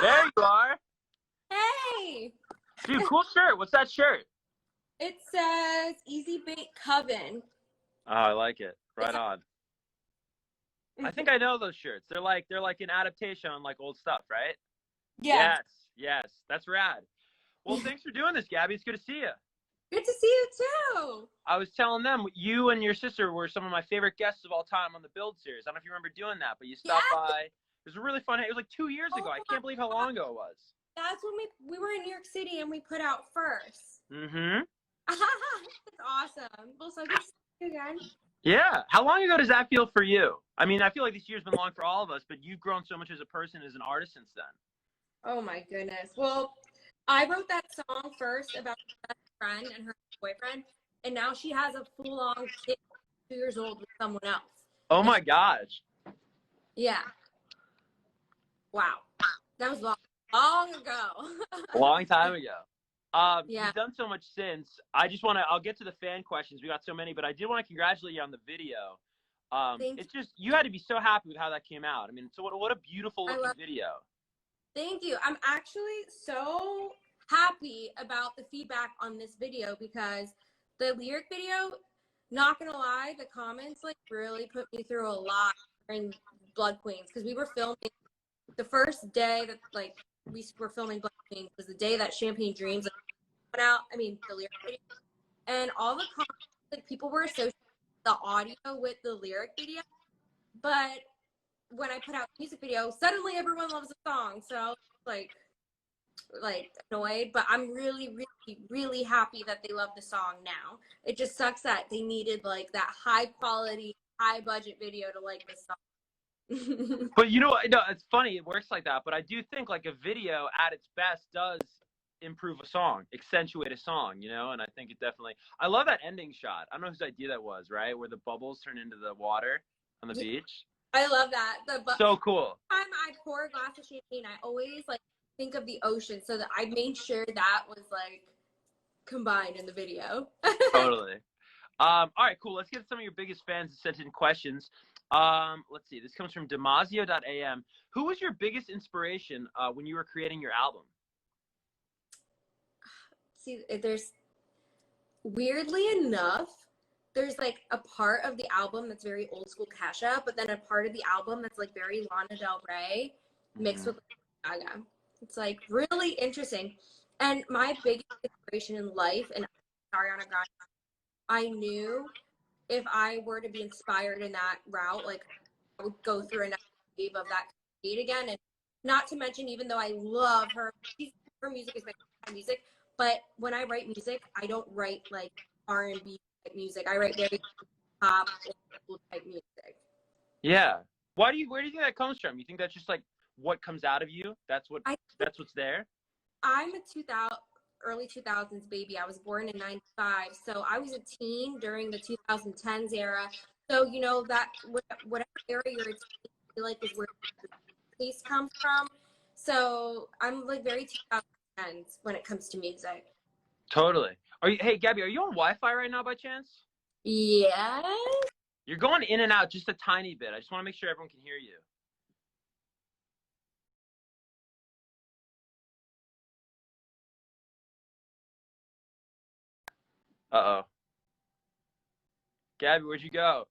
There you are. Hey! Dude, cool shirt. What's that shirt? It says Easy Bake Coven. Oh, I like it. Right on. I think I know those shirts. They're like an adaptation on like old stuff, right? Yeah. Yes. That's rad. Well, thanks for doing this, Gabby. It's good to see you. Good to see you too. I was telling them you and your sister were some of my favorite guests of all time on the Build series. I don't know if you remember doing that, but you stopped by. It was really fun. It was like 2 years ago. I can't believe how long ago it was. That's when we were in New York City and we put out First. Mm-hmm. That's awesome. Well, so good to see you again. Yeah. How long ago does that feel for you? I mean, I feel like this year's been long for all of us, but you've grown so much as a person, as an artist since then. Oh my goodness. Well, I wrote that song first about her best friend and her boyfriend, and now she has a full-on kid, 2 years old, with someone else. Oh my gosh. Yeah. Wow. That was long ago. A long time ago. Yeah. You've done so much since. I'll get to the fan questions. We got so many, but I did want to congratulate you on the video. It's just, you had to be so happy with how that came out. I mean, so what a beautiful looking video. Thank you. I'm actually so happy about the feedback on this video because the lyric video, not gonna lie, the comments like really put me through a lot during Blood Queens, because we were filming the first day that like we were filming Blood Queens was the day that Champagne Dreams went out. I mean, the lyric video, and all the comments, like people were associating the audio with the lyric video, but when I put out the music video, suddenly everyone loves the song. So like annoyed, but I'm really, really, really happy that they love the song now. It just sucks that they needed like that high quality, high budget video to like the song. But you know, no, it's funny, it works like that, but I do think like a video at its best does improve a song, accentuate a song, you know, and I think it definitely, I love that ending shot. I don't know whose idea that was, right? Where the bubbles turn into the water on the beach. I love that. So cool. Every time I pour a glass of champagne, I always like think of the ocean, so that I made sure that was like combined in the video. Totally. All right, cool. Let's get some of your biggest fans sent in questions. Let's see. This comes from Damasio.am. Who was your biggest inspiration when you were creating your album? See, weirdly enough, there's like a part of the album that's very old school Kesha, but then a part of the album that's like very Lana Del Rey mixed with Gaga. It's like really interesting. And my biggest inspiration in life, and Ariana Grande, I knew if I were to be inspired in that route, like I would go through another wave of that again. And not to mention, even though I love her, her music is my favorite music, but when I write music, I don't write like R&B type music. I write very pop type music. Yeah. Where do you think that comes from? You think that's just like what comes out of you? That's what's there? I'm a early 2000s baby. I was born in 95. So I was a teen during the 2010s era. So, you know, that whatever era you're a teen, I feel like is where the taste comes from. So I'm like very 2010s when it comes to music. Totally. Hey, Gabby, are you on Wi-Fi right now by chance? Yes. You're going in and out just a tiny bit. I just want to make sure everyone can hear you. Uh-oh. Gabby, where'd you go?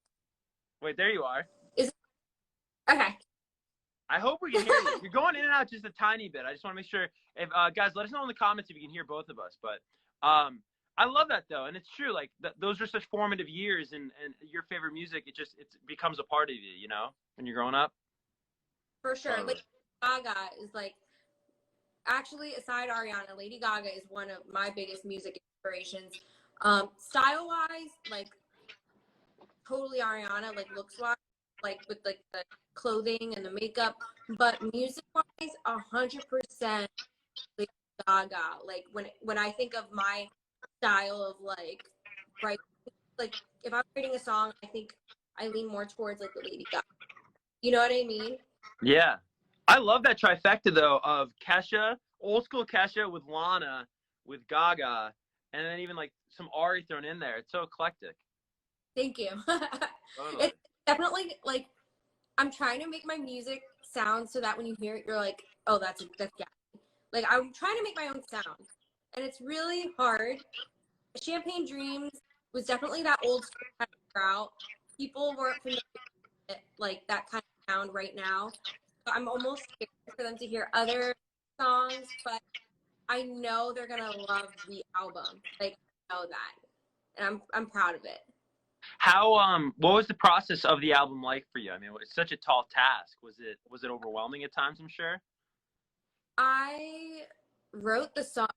Wait, there you are. Okay. I hope we can hear you. You're going in and out just a tiny bit. I just want to make sure. If guys, let us know in the comments if you can hear both of us. But I love that though, and it's true. Like those are such formative years, and your favorite music, it becomes a part of you, you know, when you're growing up. For sure. Like Gaga is like, actually aside Ariana, Lady Gaga is one of my biggest music inspirations. Style wise, like totally Ariana, like looks wise, like with like the clothing and the makeup, but music wise, 100% Lady Gaga. Like when I think of my style of like, right, like if I'm writing a song, I think I lean more towards like the Lady Gaga. You know what I mean? Yeah. I love that trifecta though of Kesha, old school Kesha with Lana, with Gaga, and then even like some Ari thrown in there. It's so eclectic. Thank you. Totally. It's definitely like I'm trying to make my music sound so that when you hear it, you're like, oh, that's Gabi. Like, I'm trying to make my own sound, and it's really hard. Champagne Dreams was definitely that old school kind of route. People weren't familiar with it, like that kind of sound right now. So I'm almost scared for them to hear other songs, but I know they're gonna love the album. Like, I know that, and I'm proud of it. How what was the process of the album like for you? I mean, it's such a tall task. Was it overwhelming at times, I'm sure? I wrote the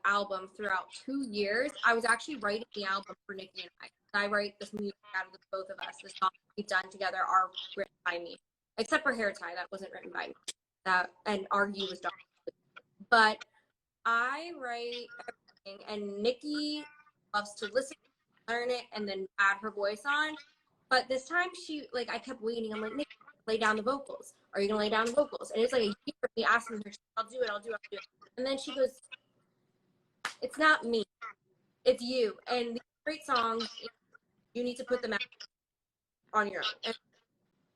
album throughout 2 years. I was actually writing the album for Niki and I write this music out of the both of us. The songs we've done together are written by me, except for Hair Tie, that wasn't written by me. That and Argue was done. But I write everything, and Niki loves to listen, learn it, and then add her voice on. But this time I kept waiting. I'm like, Niki, lay down the vocals. Are you gonna lay down the vocals? And it's like a year of me asking her, I'll do it. And then she goes, it's not me, it's you. And these great songs, you need to put them out on your own. And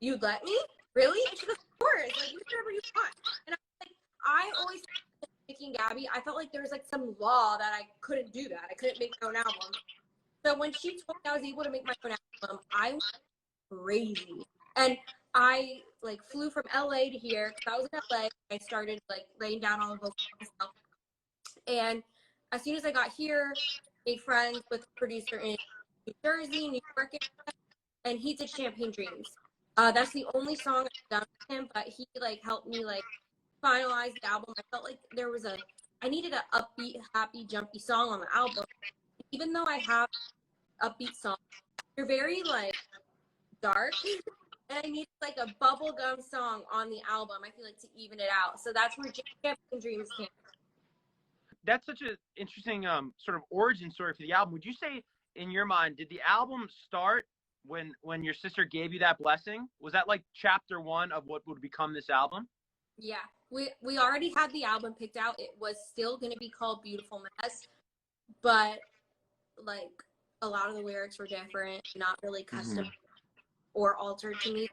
you let me? Really? And she goes, of course, like, you do whatever you want. And I always making Gabi, I felt like there was like some law that I couldn't do that. I couldn't make my own album. So when she told me I was able to make my own album, I was crazy. And I like flew from LA to here because I was in LA. I started like laying down all the vocals myself. And as soon as I got here, I made friends with a producer in New Jersey, New York, and he did Champagne Dreams. That's the only song I've done with him, but he like helped me like finalize the album. I felt like I needed an upbeat, happy, jumpy song on the album. Even though I have upbeat songs, they're very like dark. And I need like a bubblegum song on the album, I feel like, to even it out. So that's where Champagne Dreams came. That's such an interesting sort of origin story for the album. Would you say, in your mind, did the album start when your sister gave you that blessing? Was that like chapter 1 of what would become this album? Yeah, we already had the album picked out. It was still going to be called Beautiful Mess, but like a lot of the lyrics were different, not really custom or altered to me.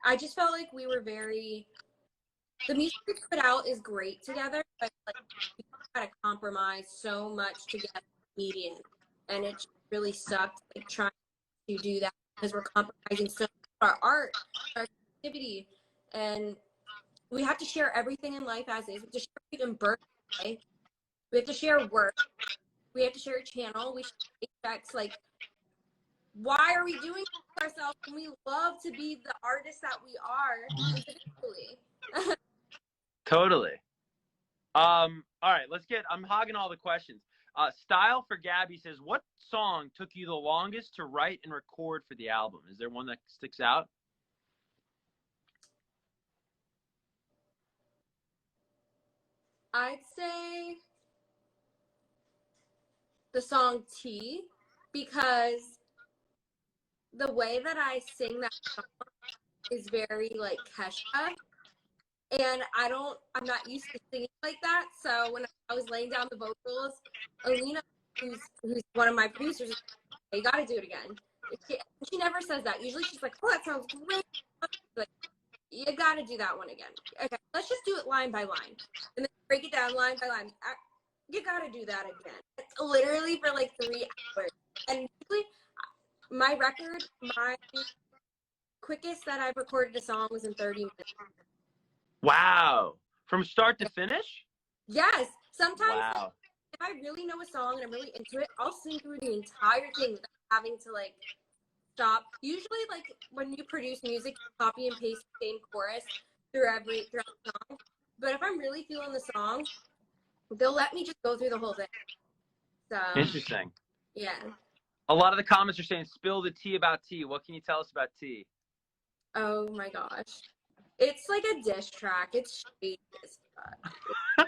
I just felt like we were the music we put out is great together, but like we had to compromise so much to get median, and it just really sucked like trying to do that because we're compromising so much our art, our creativity, and we have to share everything in life as is. We have to share even birthday. We have to share work. We have to share a channel. We share effects. Like, why are we doing this to ourselves when we love to be the artists that we are individually? Totally. All right, I'm hogging all the questions. Style for Gabi says, what song took you the longest to write and record for the album? Is there one that sticks out? I'd say the song T, because the way that I sing that song is very like Kesha, and I'm not used to singing like that. So when I was laying down the vocals, Alina, who's one of my producers, is like, you gotta do it again. She never says that. Usually she's like, oh, that sounds great. Like, you gotta do that one again. Okay, let's just do it line by line, and then break it down line by line. You gotta do that again. It's literally for like 3 hours. And usually my quickest that I've recorded a song was in 30 minutes. Wow. From start to finish? Yes. Sometimes wow. If I really know a song and I'm really into it, I'll sing through the entire thing without having to like stop. Usually like when you produce music, you copy and paste the same chorus throughout the song. But if I'm really feeling the song, they'll let me just go through the whole thing. So interesting. Yeah. A lot of the comments are saying, spill the tea about tea. What can you tell us about tea? Oh my gosh. It's like a diss track. It's shady as fuck.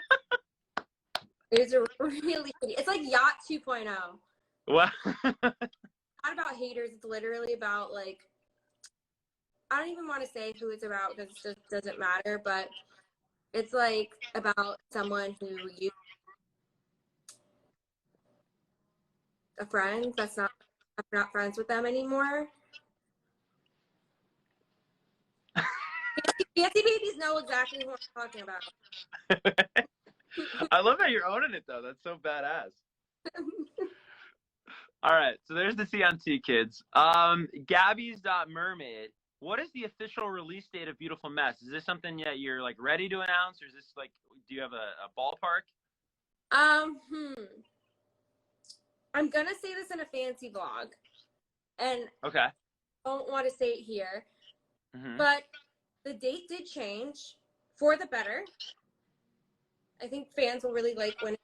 It's really shady. It's like Yacht 2.0. What? Not about haters. It's literally about like, I don't even want to say who it's about because it just doesn't matter, but it's like about someone who you a friend that's not, I'm not friends with them anymore. Fancy babies know exactly who I'm talking about. I love how you're owning it, though. That's so badass. All right, so there's the CNT kids. Gabby's Mermaid. What is the official release date of Beautiful Mess? Is this something that you're like ready to announce, or is this like, do you have a ballpark? I'm gonna say this in a fancy vlog, and Okay. I don't want to say it here, but the date did change for the better. I think fans will really like when it's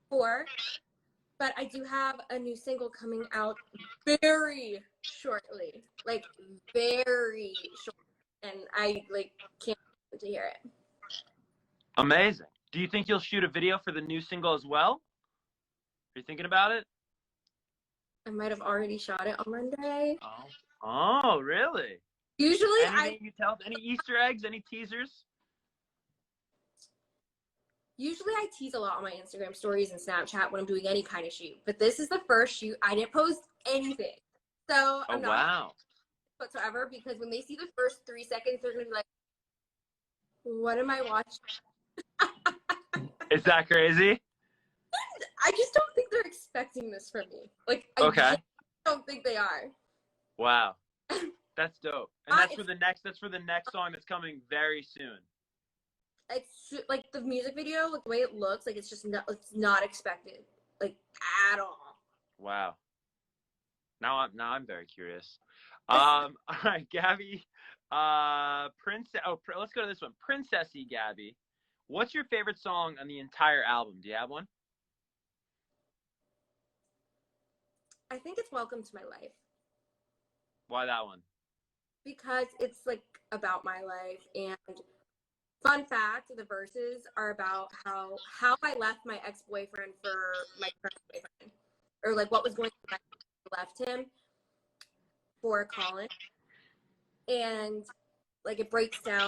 for. But I do have a new single coming out very shortly, like very short, and I like can't wait to hear it. Amazing. Do you think you'll shoot a video for the new single as well? Are you thinking about it? I might have already shot it on Monday. Oh, really? Usually, Anything you tell? Any Easter eggs? Any teasers? Usually I tease a lot on my Instagram stories and Snapchat when I'm doing any kind of shoot, but this is the first shoot. I didn't post anything. So I'm not whatsoever, because when they see the first 3 seconds, they're going to be like, what am I watching? Is that crazy? I just don't think they're expecting this from me. Like, I just don't think they are. Wow. That's dope. And that's for the next song that's coming very soon. It's like the music video, like the way it looks, like it's just it's not expected, like at all. Wow. Now I'm very curious. All right, Gabby. Let's go to this one. Princessy Gabby. What's your favorite song on the entire album? Do you have one? I think it's Welcome to My Life. Why that one? Because it's like about my life, and fun fact, the verses are about how I left my ex-boyfriend for my current boyfriend, or like what was going on. I left him for Colin, and like it breaks down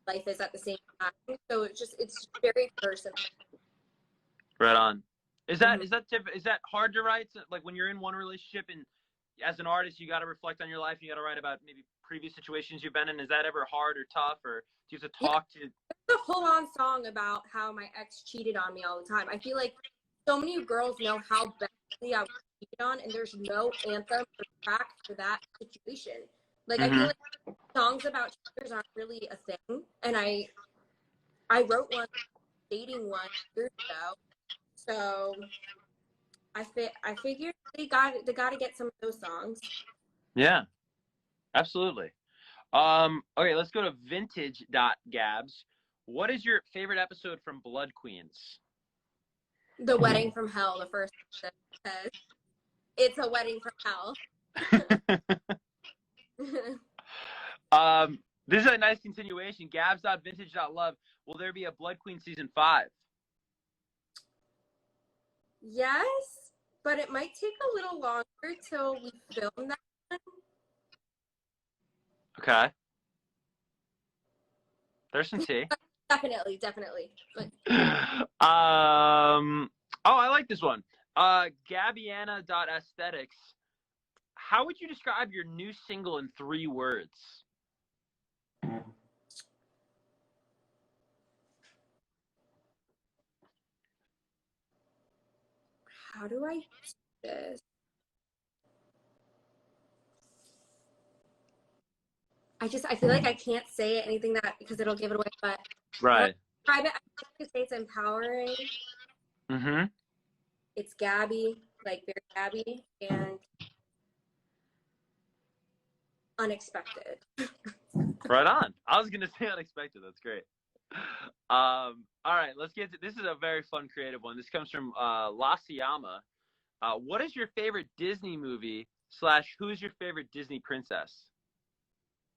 life is at the same time. So it's very personal. Right on. Is that hard to write? Like when you're in one relationship and as an artist, you got to reflect on your life. You got to write about maybe previous situations you've been in. Is that ever hard or tough, or do you have to talk to? It's a full-on song about how my ex cheated on me all the time. I feel like so many girls know how badly I was cheated on, and there's no anthem or track for that situation. Like I feel like songs about cheaters aren't really a thing, and I wrote one dating one years ago, so I figured they got to get some of those songs. Yeah, absolutely. Okay, let's go to vintage.gabs. What is your favorite episode from Blood Queens? The Wedding from Hell, the first that says it's a wedding from hell. This is a nice continuation. Gabs.vintage.love. Will there be a Blood Queen season 5? Yes, but it might take a little longer till we film that one. Okay. There's some tea. Definitely. But... I like this one. Gabiana.aesthetics. How would you describe your new single in 3 words? How do I do this? I feel like I can't say anything that because it'll give it away, but right. I like to say it's empowering. It's Gabi, like very Gabi, and unexpected. Right on. I was gonna say unexpected. That's great. All right, let's get to this. Is a very fun, creative one. This comes from La Siama. What is your favorite Disney movie / who's your favorite Disney princess?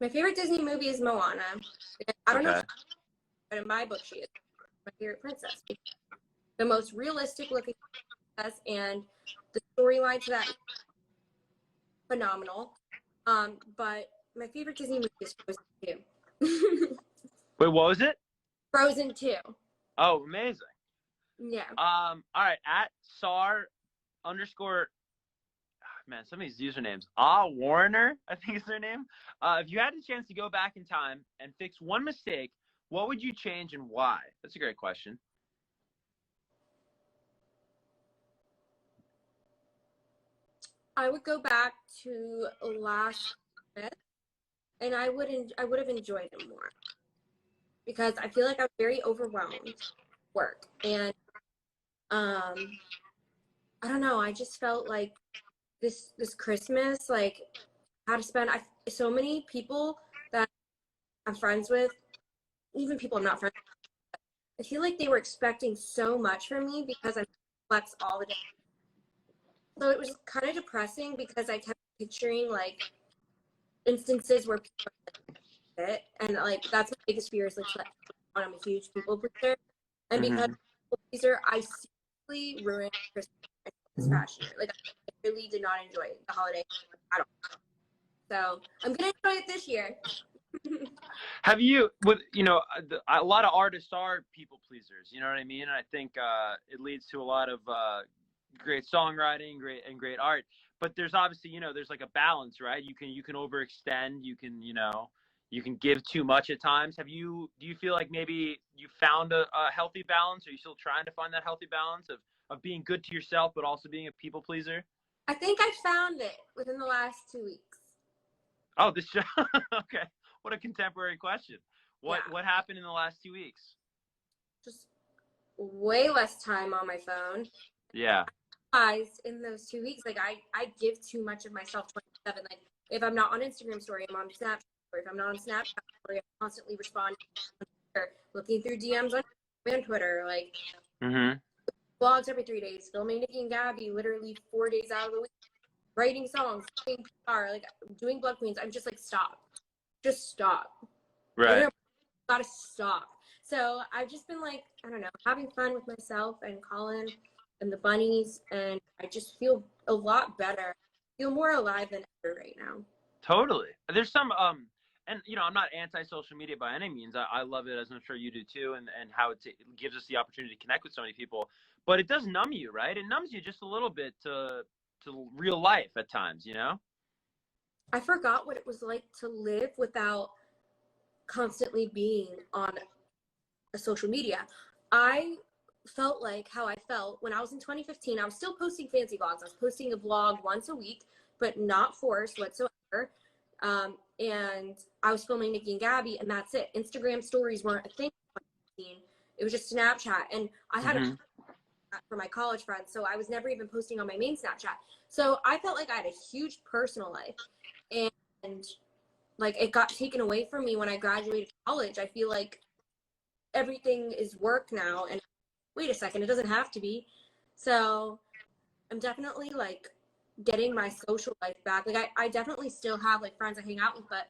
My favorite Disney movie is Moana. I don't know, but in my book, she is my favorite princess. The most realistic looking princess, and the storyline to that phenomenal. But my favorite Disney movie is Frozen 2. Wait, what was it? Frozen 2. Oh, amazing. Yeah. All right, at SAR _ man, some of these usernames. Ah, Warner, I think is their name. If you had the chance to go back in time and fix one mistake, what would you change and why? That's a great question. I would go back to last Christmas, and I would have enjoyed it more because I feel like I'm very overwhelmed with work, and I don't know. I just felt like this Christmas, like how to spend. So many people that I'm friends with, even people I'm not friends with, I feel like they were expecting so much from me because I flex all the day. So it was kind of depressing because I kept picturing like instances where people are like, and like that's my biggest fear is like I'm a huge people pleaser, and because people pleaser, I seriously ruined Christmas this past year. Like I really did not enjoy the holiday at all. So I'm gonna enjoy it this year. Have you, with a lot of artists are people pleasers, you know what I mean? And I think it leads to a lot of great songwriting, great art. But there's obviously, there's like a balance, right? You can overextend, you can give too much at times. Do you feel like maybe you found a healthy balance? Are you still trying to find that healthy balance of being good to yourself, but also being a people pleaser? I think I found it within the last 2 weeks. Oh, this show. Okay. What a contemporary question. What happened in the last 2 weeks? Just way less time on my phone. Yeah. In those 2 weeks, like I give too much of myself 24/7. Like if I'm not on Instagram story, I'm on Snapchat story. If I'm not on Snapchat story, I'm constantly responding on Twitter, looking through DMs on Twitter, like vlogs every 3 days, filming Niki and Gabi literally 4 days out of the week, writing songs, doing PR, like doing Blood Queens. I'm just like just stop. Right. Gotta stop. So I've just been like, I don't know, having fun with myself and Colin and the bunnies, and I just feel a lot better. I feel more alive than ever right now. Totally. There's some and I'm not anti-social media by any means. I love it, as I'm sure you do too, and how it gives us the opportunity to connect with so many people. But it does numb you, right? It numbs you just a little bit to real life at times, I forgot what it was like to live without constantly being on a social media. I felt like how I felt when I was in 2015. I was still posting fancy vlogs. I was posting a vlog once a week, but not forced whatsoever. And I was filming Niki and Gabi, and that's it. Instagram stories weren't a thing. It was just Snapchat, and I had a for my college friends, so I was never even posting on my main Snapchat. So I felt like I had a huge personal life, and like it got taken away from me when I graduated college. I feel like everything is work now, and wait a second, it doesn't have to be. So I'm definitely like getting my social life back. Like I definitely still have like friends I hang out with, but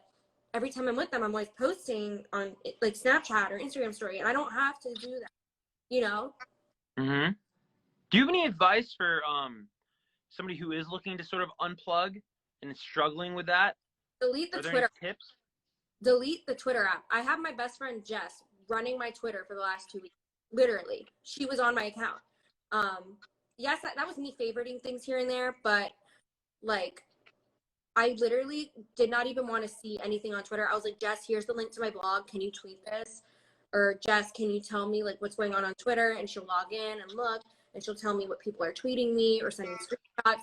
every time I'm with them, I'm always posting on like Snapchat or Instagram story, and I don't have to do that, Do you have any advice for somebody who is looking to sort of unplug and is struggling with that? Delete the Are there Twitter. any tips? Delete the Twitter app. I have my best friend Jess running my Twitter for the last 2 weeks. Literally, she was on my account. Yes, that was me favoriting things here and there, but like I literally did not even want to see anything on Twitter. I was like, Jess, here's the link to my blog. Can you tweet this? Or Jess, can you tell me like what's going on Twitter? And she'll log in and look, and she'll tell me what people are tweeting me or sending screenshots.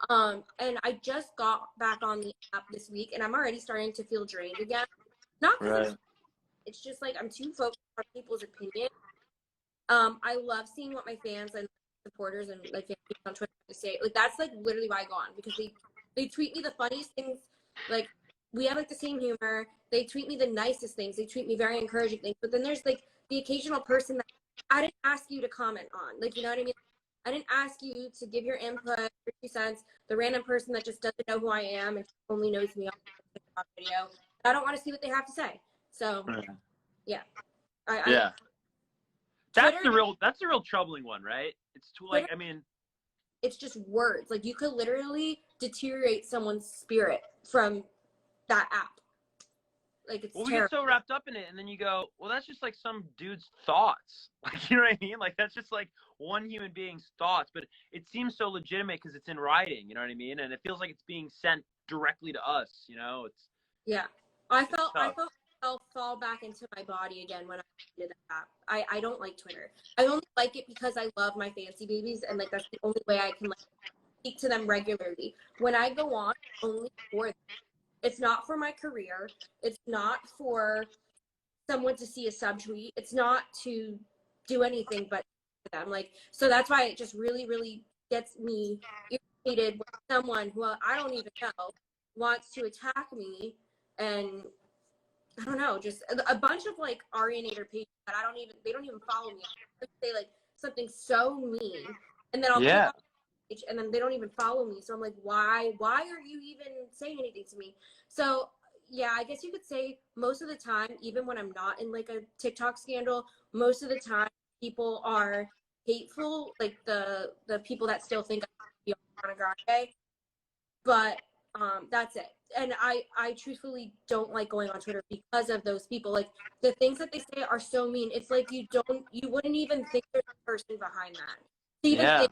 And I just got back on the app this week, and I'm already starting to feel drained again. Not because it's just like I'm too focused on people's opinion. I love seeing what my fans and supporters and like fans on Twitter say. Like that's like literally why I go on, because they tweet me the funniest things. Like we have like the same humor. They tweet me the nicest things. They tweet me very encouraging things. But then there's like the occasional person that I didn't ask you to comment on. Like, you know what I mean? I didn't ask you to give your input, your 2 cents. The random person that just doesn't know who I am and only knows me on the TikTok video. I don't want to see what they have to say. So, yeah. Yeah. Twitter, that's the real troubling one, right? It's too like, I mean, it's just words. Like you could literally deteriorate someone's spirit from that app. Like, it's Well, we get terrible. so wrapped up in it, and then you go, well, that's just like some dude's thoughts. Like, you know what I mean? Like, that's just like one human being's thoughts, but it seems so legitimate because it's in writing, you know what I mean? And it feels like it's being sent directly to us, you know? Yeah. I It's felt tough. myself fall back into my body again when I did that. I don't like Twitter. I only like it because I love my fancy babies, and like that's the only way I can like speak to them regularly. When I go on, only for them. It's not for my career. It's not for someone to see a subtweet. It's not to do anything but for them. Like, so that's why it just really, really gets me irritated when someone who I don't even know wants to attack me, and I don't know, just a bunch of like Arianator pages that they don't even follow me. They say like something so mean, and then I'll click Yeah. on the page, and then they don't even follow me. So I'm like, why are you even saying anything to me? So yeah, I guess you could say most of the time, even when I'm not in like a TikTok scandal, most of the time people are hateful, like the people that still think I'm Ariana Grande. But that's it. And I truthfully don't like going on Twitter because of those people. Like, the things that they say are so mean. It's like you wouldn't even think there's a person behind that. To even Yeah. think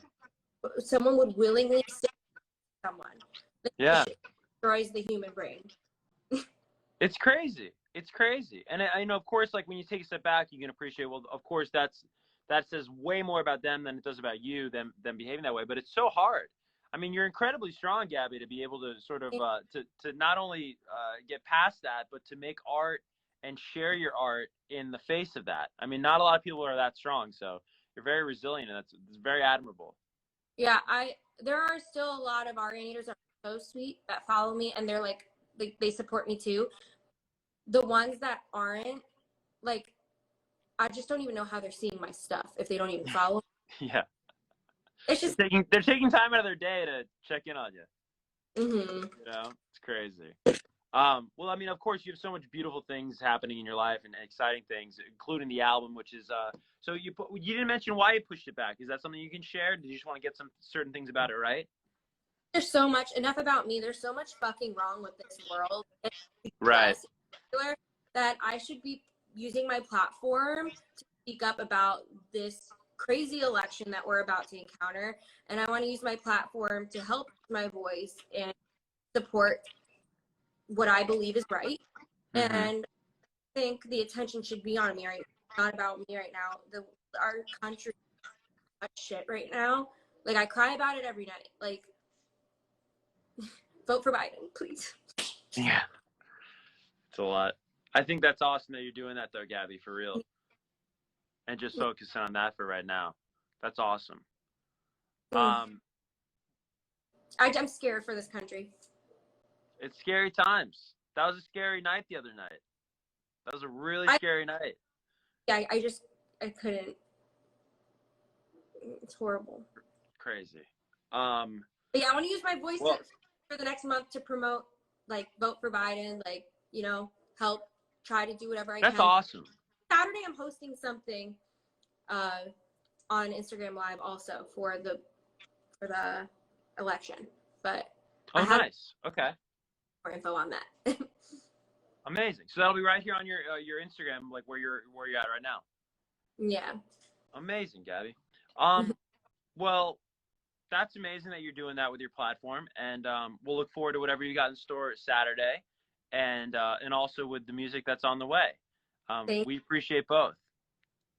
someone would willingly say to someone. Like, Yeah. this shit destroys the human brain. It's crazy. It's crazy. And I know, of course, like when you take a step back, you can appreciate, well, of course, that says way more about them than it does about you, them behaving that way. But it's so hard. I mean, you're incredibly strong, Gabby, to be able to sort of to not only get past that, but to make art and share your art in the face of that. I mean, not a lot of people are that strong, so you're very resilient, and it's very admirable. Yeah, there are still a lot of Arianators that are so sweet that follow me, and they're like they support me too. The ones that aren't, like, I just don't even know how they're seeing my stuff if they don't even follow. Yeah. It's just They're taking time out of their day to check in on you. mm-hmm. You know, it's crazy. Well, I mean, of course, you have so much beautiful things happening in your life and exciting things, including the album, which is so you didn't mention why you pushed it back. Is that something you can share? Did you just want to get some certain things about it right? There's so much, enough about me. There's so much fucking wrong with this world. Right. That I should be using my platform to speak up about this crazy election that we're about to encounter. And I want to use my platform to help my voice and support what I believe is right. Mm-hmm. And I think the attention should be on me right now, not about me right now. Our country is shit right now. Like, I cry about it every night. Like, vote for Biden, please. Yeah. It's a lot. I think that's awesome that you're doing that, though, Gabby, for real. And just focusing on that for right now. That's awesome. I'm scared for this country. It's scary times. That was a scary night the other night. That was a really scary night. Yeah, I couldn't. It's horrible. Crazy. But yeah, I want to use my voice for the next month to promote, like, vote for Biden, like, you know, help try to do whatever I can. That's awesome. Saturday, I'm hosting something on Instagram Live also for the election. But Oh, nice. Okay. More info on that. Amazing. So that'll be right here on your Instagram, like where you're at right now. Yeah. Amazing, Gabby. Well, that's amazing that you're doing that with your platform, and we'll look forward to whatever you got in store Saturday, and also with the music that's on the way. We appreciate both.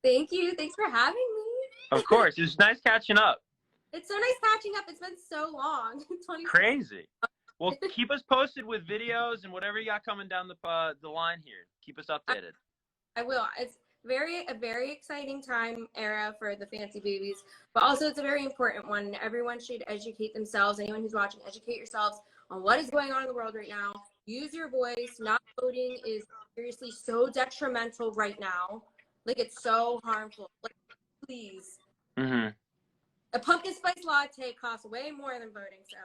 Thank you. Thanks for having me. Of course. It's nice catching up. It's so nice catching up. It's been so long. Crazy. Well, keep us posted with videos and whatever you got coming down the line here. Keep us updated. I will. It's a very exciting time era for the fancy babies, but also it's a very important one. Everyone should educate themselves. Anyone who's watching, educate yourselves on what is going on in the world right now. Use your voice. Not voting is seriously so detrimental right now. Like, it's so harmful. Like, please. Mm-hmm. A pumpkin spice latte costs way more than voting, so.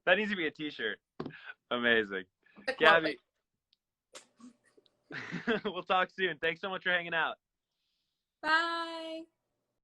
That needs to be a t-shirt. Amazing. Gabby. We'll talk soon. Thanks so much for hanging out. Bye.